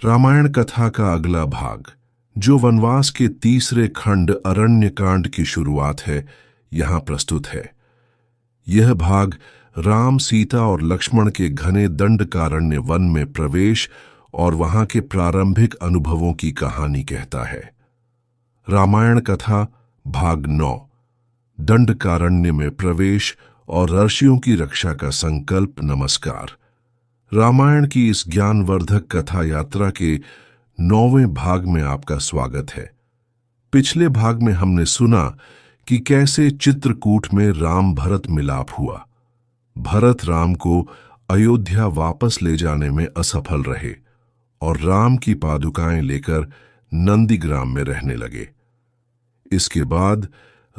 रामायण कथा का अगला भाग, जो वनवास के तीसरे खंड अरण्यकांड की शुरुआत है, यहाँ प्रस्तुत है। यह भाग राम, सीता और लक्ष्मण के घने दंडकारण्य वन में प्रवेश और वहां के प्रारंभिक अनुभवों की कहानी कहता है। रामायण कथा भाग 9, दंडकारण्य में प्रवेश और ऋषियों की रक्षा का संकल्प। नमस्कार। रामायण की इस ज्ञानवर्धक कथा यात्रा के 9वें भाग में आपका स्वागत है। पिछले भाग में हमने सुना कि कैसे चित्रकूट में राम भरत मिलाप हुआ। भरत राम को अयोध्या वापस ले जाने में असफल रहे और राम की पादुकाएं लेकर नंदीग्राम में रहने लगे। इसके बाद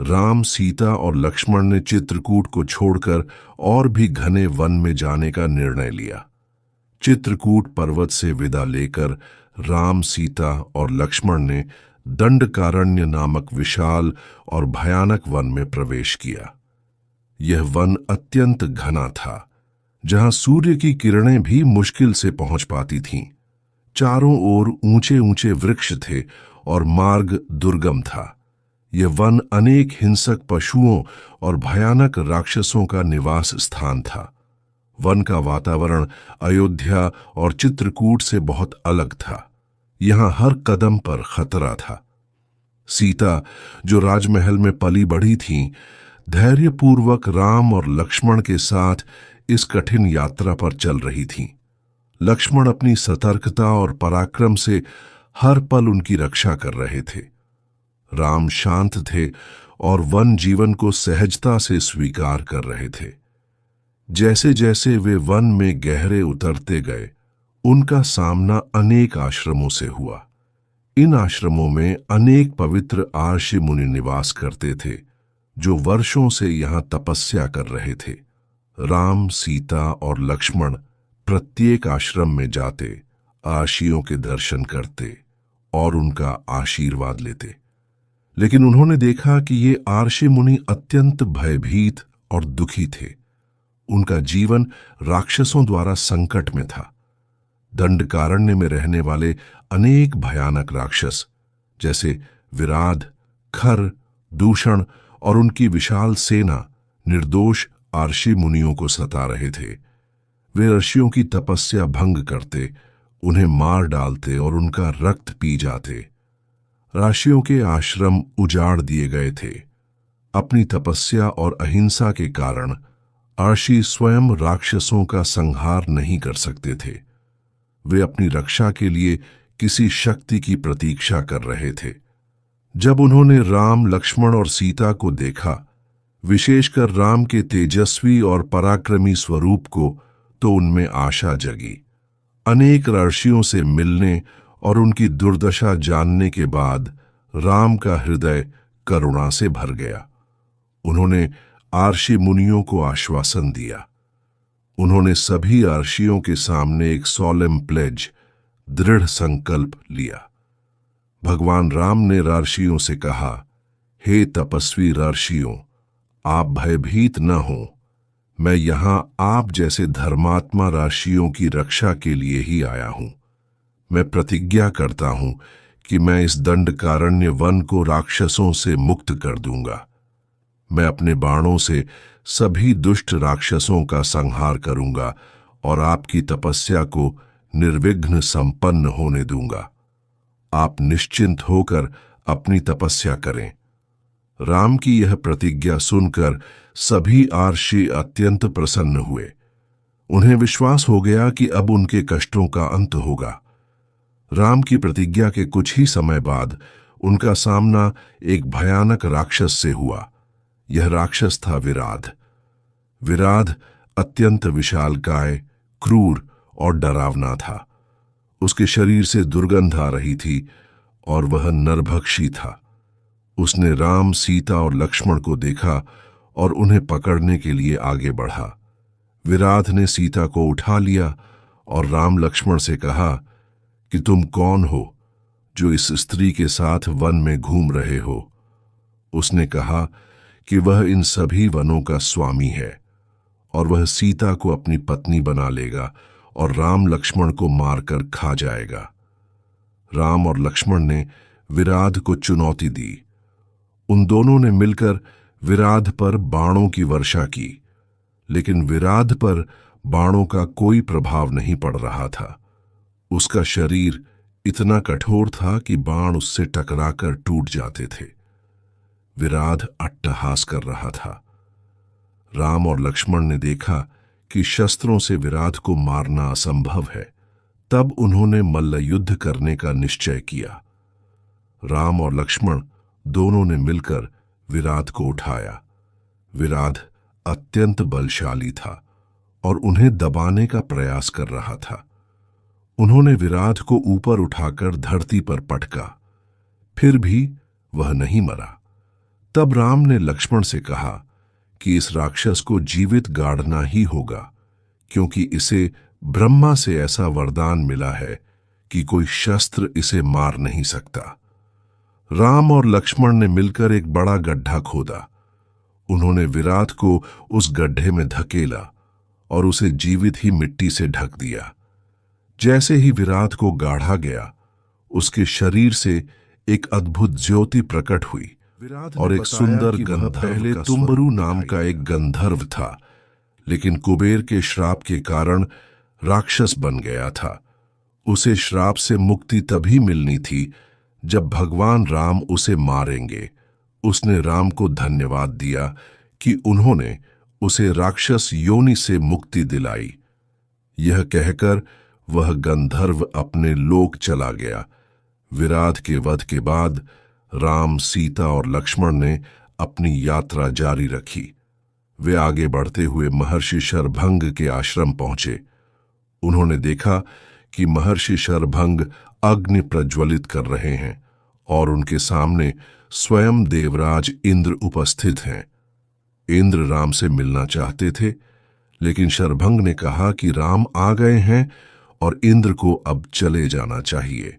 राम, सीता और लक्ष्मण ने चित्रकूट को छोड़कर और भी घने वन में जाने का निर्णय लिया। चित्रकूट पर्वत से विदा लेकर राम, सीता और लक्ष्मण ने दंडकारण्य नामक विशाल और भयानक वन में प्रवेश किया। यह वन अत्यंत घना था, जहां सूर्य की किरणें भी मुश्किल से पहुंच पाती थीं। चारों ओर ऊंचे ऊंचे वृक्ष थे और मार्ग दुर्गम था। यह वन अनेक हिंसक पशुओं और भयानक राक्षसों का निवास स्थान था। वन का वातावरण अयोध्या और चित्रकूट से बहुत अलग था। यहां हर कदम पर खतरा था। सीता, जो राजमहल में पली बढ़ी थीं, धैर्यपूर्वक राम और लक्ष्मण के साथ इस कठिन यात्रा पर चल रही थीं। लक्ष्मण अपनी सतर्कता और पराक्रम से हर पल उनकी रक्षा कर रहे थे। राम शांत थे और वन जीवन को सहजता से स्वीकार कर रहे थे। जैसे जैसे वे वन में गहरे उतरते गए, उनका सामना अनेक आश्रमों से हुआ। इन आश्रमों में अनेक पवित्र आर्षि मुनि निवास करते थे, जो वर्षों से यहाँ तपस्या कर रहे थे। राम, सीता और लक्ष्मण प्रत्येक आश्रम में जाते, आर्षियों के दर्शन करते और उनका आशीर्वाद लेते। लेकिन उन्होंने देखा कि ये आर्षि मुनि अत्यंत भयभीत और दुखी थे। उनका जीवन राक्षसों द्वारा संकट में था। दंडकारण्य में रहने वाले अनेक भयानक राक्षस, जैसे विराध, खर, दूषण और उनकी विशाल सेना, निर्दोष आर्षि मुनियों को सता रहे थे। वे ऋषियों की तपस्या भंग करते, उन्हें मार डालते और उनका रक्त पी जाते। ऋषियों के आश्रम उजाड़ दिए गए थे। अपनी तपस्या और अहिंसा के कारण आर्षि स्वयं राक्षसों का संहार नहीं कर सकते थे। वे अपनी रक्षा के लिए किसी शक्ति की प्रतीक्षा कर रहे थे। जब उन्होंने राम, लक्ष्मण और सीता को देखा, विशेषकर राम के तेजस्वी और पराक्रमी स्वरूप को, तो उनमें आशा जगी। अनेक ऋषियों से मिलने और उनकी दुर्दशा जानने के बाद राम का हृदय करुणा से भर गया। उन्होंने आर्षि मुनियों को आश्वासन दिया। उन्होंने सभी आर्षियों के सामने एक सोलेम प्लेज, दृढ़ संकल्प लिया। भगवान राम ने ऋषियों से कहा, हे तपस्वी ऋषियों, आप भयभीत न हो। मैं यहां आप जैसे धर्मात्मा ऋषियों की रक्षा के लिए ही आया हूं। मैं प्रतिज्ञा करता हूं कि मैं इस दंडकारण्य वन को राक्षसों से मुक्त कर दूंगा। मैं अपने बाणों से सभी दुष्ट राक्षसों का संहार करूंगा और आपकी तपस्या को निर्विघ्न संपन्न होने दूंगा। आप निश्चिंत होकर अपनी तपस्या करें। राम की यह प्रतिज्ञा सुनकर सभी आर्षि अत्यंत प्रसन्न हुए। उन्हें विश्वास हो गया कि अब उनके कष्टों का अंत होगा। राम की प्रतिज्ञा के कुछ ही समय बाद उनका सामना एक भयानक राक्षस से हुआ। यह राक्षस था विराध। विराध अत्यंत विशालकाय, क्रूर और डरावना था। उसके शरीर से दुर्गंध आ रही थी और वह नरभक्षी था। उसने राम, सीता और लक्ष्मण को देखा और उन्हें पकड़ने के लिए आगे बढ़ा। विराध ने सीता को उठा लिया और राम, लक्ष्मण से कहा कि तुम कौन हो जो इस स्त्री के साथ वन में घूम रहे हो। उसने कहा कि वह इन सभी वनों का स्वामी है और वह सीता को अपनी पत्नी बना लेगा और राम, लक्ष्मण को मारकर खा जाएगा। राम और लक्ष्मण ने विराध को चुनौती दी। उन दोनों ने मिलकर विराध पर बाणों की वर्षा की, लेकिन विराध पर बाणों का कोई प्रभाव नहीं पड़ रहा था। उसका शरीर इतना कठोर था कि बाण उससे टकराकर टूट जाते थे। विराध अट्टहास कर रहा था। राम और लक्ष्मण ने देखा कि शस्त्रों से विराध को मारना असंभव है। तब उन्होंने मल्ल युद्ध करने का निश्चय किया। राम और लक्ष्मण दोनों ने मिलकर विराध को उठाया। विराध अत्यंत बलशाली था और उन्हें दबाने का प्रयास कर रहा था। उन्होंने विराध को ऊपर उठाकर धरती पर पटका, फिर भी वह नहीं मरा। तब राम ने लक्ष्मण से कहा कि इस राक्षस को जीवित गाड़ना ही होगा, क्योंकि इसे ब्रह्मा से ऐसा वरदान मिला है कि कोई शस्त्र इसे मार नहीं सकता। राम और लक्ष्मण ने मिलकर एक बड़ा गड्ढा खोदा। उन्होंने विराध को उस गड्ढे में धकेला और उसे जीवित ही मिट्टी से ढक दिया। जैसे ही विराध को गाढ़ा गया, उसके शरीर से एक अद्भुत ज्योति प्रकट हुई और एक सुंदर गंधर्व, पहले तुम्बरु नाम का एक गंधर्व था, लेकिन कुबेर के श्राप के कारण राक्षस बन गया था। उसे श्राप से मुक्ति तभी मिलनी थी जब भगवान राम उसे मारेंगे। उसने राम को धन्यवाद दिया कि उन्होंने उसे राक्षस योनि से मुक्ति दिलाई। यह कहकर वह गंधर्व अपने लोक चला गया। विराध के वध के बाद राम, सीता और लक्ष्मण ने अपनी यात्रा जारी रखी। वे आगे बढ़ते हुए महर्षि शरभंग के आश्रम पहुंचे। उन्होंने देखा कि महर्षि शरभंग अग्नि प्रज्वलित कर रहे हैं और उनके सामने स्वयं देवराज इंद्र उपस्थित हैं। इंद्र राम से मिलना चाहते थे, लेकिन शरभंग ने कहा कि राम आ गए हैं और इंद्र को अब चले जाना चाहिए।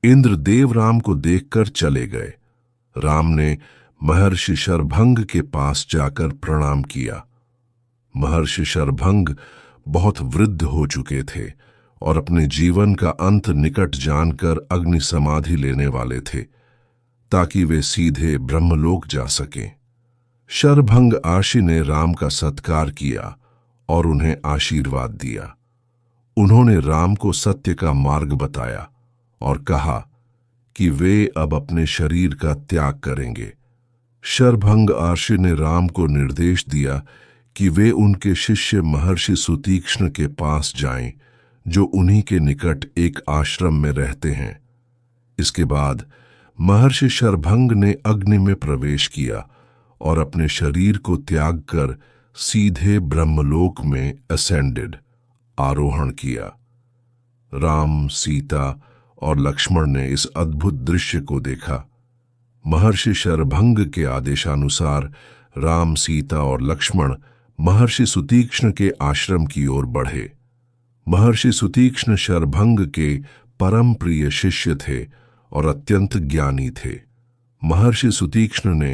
इंद्र देवराम को देखकर चले गए। राम ने महर्षि शरभंग के पास जाकर प्रणाम किया। महर्षि शरभंग बहुत वृद्ध हो चुके थे और अपने जीवन का अंत निकट जानकर अग्नि समाधि लेने वाले थे, ताकि वे सीधे ब्रह्मलोक जा सकें। शरभंग आशी ने राम का सत्कार किया और उन्हें आशीर्वाद दिया। उन्होंने राम को सत्य का मार्ग बताया और कहा कि वे अब अपने शरीर का त्याग करेंगे। शरभंग आशी ने राम को निर्देश दिया कि वे उनके शिष्य महर्षि सुतीक्ष्ण के पास जाएं, जो उन्हीं के निकट एक आश्रम में रहते हैं। इसके बाद महर्षि शरभंग ने अग्नि में प्रवेश किया और अपने शरीर को त्याग कर सीधे ब्रह्मलोक में असेंडेड, आरोहण किया। राम, सीता और लक्ष्मण ने इस अद्भुत दृश्य को देखा। महर्षि शरभंग के आदेशानुसार राम, सीता और लक्ष्मण महर्षि सुतीक्ष्ण के आश्रम की ओर बढ़े। महर्षि सुतीक्ष्ण शरभंग के परम प्रिय शिष्य थे और अत्यंत ज्ञानी थे। महर्षि सुतीक्ष्ण ने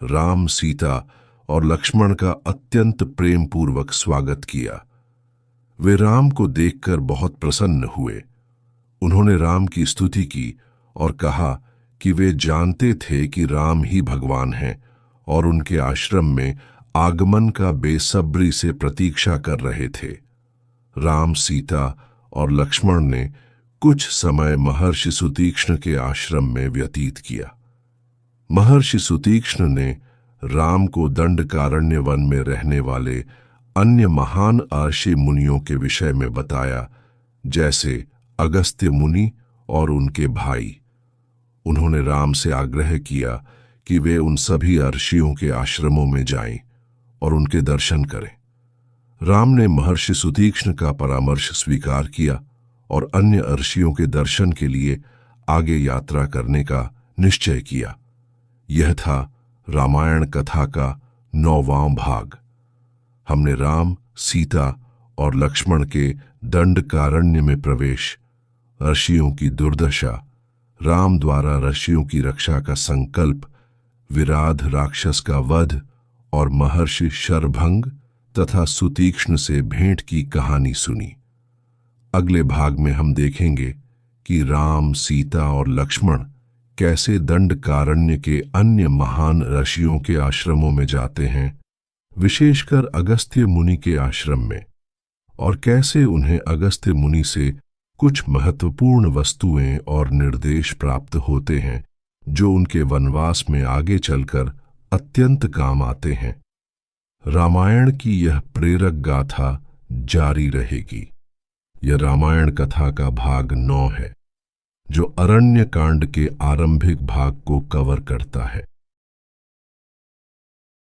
राम, सीता और लक्ष्मण का अत्यंत प्रेम पूर्वक स्वागत किया। वे राम को देखकर बहुत प्रसन्न हुए। उन्होंने राम की स्तुति की और कहा कि वे जानते थे कि राम ही भगवान हैं और उनके आश्रम में आगमन का बेसब्री से प्रतीक्षा कर रहे थे। राम, सीता और लक्ष्मण ने कुछ समय महर्षि सुतीक्ष्ण के आश्रम में व्यतीत किया। महर्षि सुतीक्ष्ण ने राम को दंडकारण्य वन में रहने वाले अन्य महान आर्षि मुनियों के विषय में बताया, जैसे अगस्त्य मुनि और उनके भाई। उन्होंने राम से आग्रह किया कि वे उन सभी अर्षियों के आश्रमों में जाएं और उनके दर्शन करें। राम ने महर्षि सुतीक्ष्ण का परामर्श स्वीकार किया और अन्य अर्षियों के दर्शन के लिए आगे यात्रा करने का निश्चय किया। यह था रामायण कथा का 9वां भाग। हमने राम, सीता और लक्ष्मण के दंडकारण्य में प्रवेश, ऋषियों की दुर्दशा, राम द्वारा ऋषियों की रक्षा का संकल्प, विराध राक्षस का वध और महर्षि शरभंग तथा सुतीक्ष्ण से भेंट की कहानी सुनी। अगले भाग में हम देखेंगे कि राम, सीता और लक्ष्मण कैसे दंडकारण्य के अन्य महान ऋषियों के आश्रमों में जाते हैं, विशेषकर अगस्त्य मुनि के आश्रम में, और कैसे उन्हें अगस्त्य मुनि से कुछ महत्वपूर्ण वस्तुएं और निर्देश प्राप्त होते हैं जो उनके वनवास में आगे चलकर अत्यंत काम आते हैं। रामायण की यह प्रेरक गाथा जारी रहेगी। यह रामायण कथा का भाग 9 है, जो अरण्य कांड के आरंभिक भाग को कवर करता है।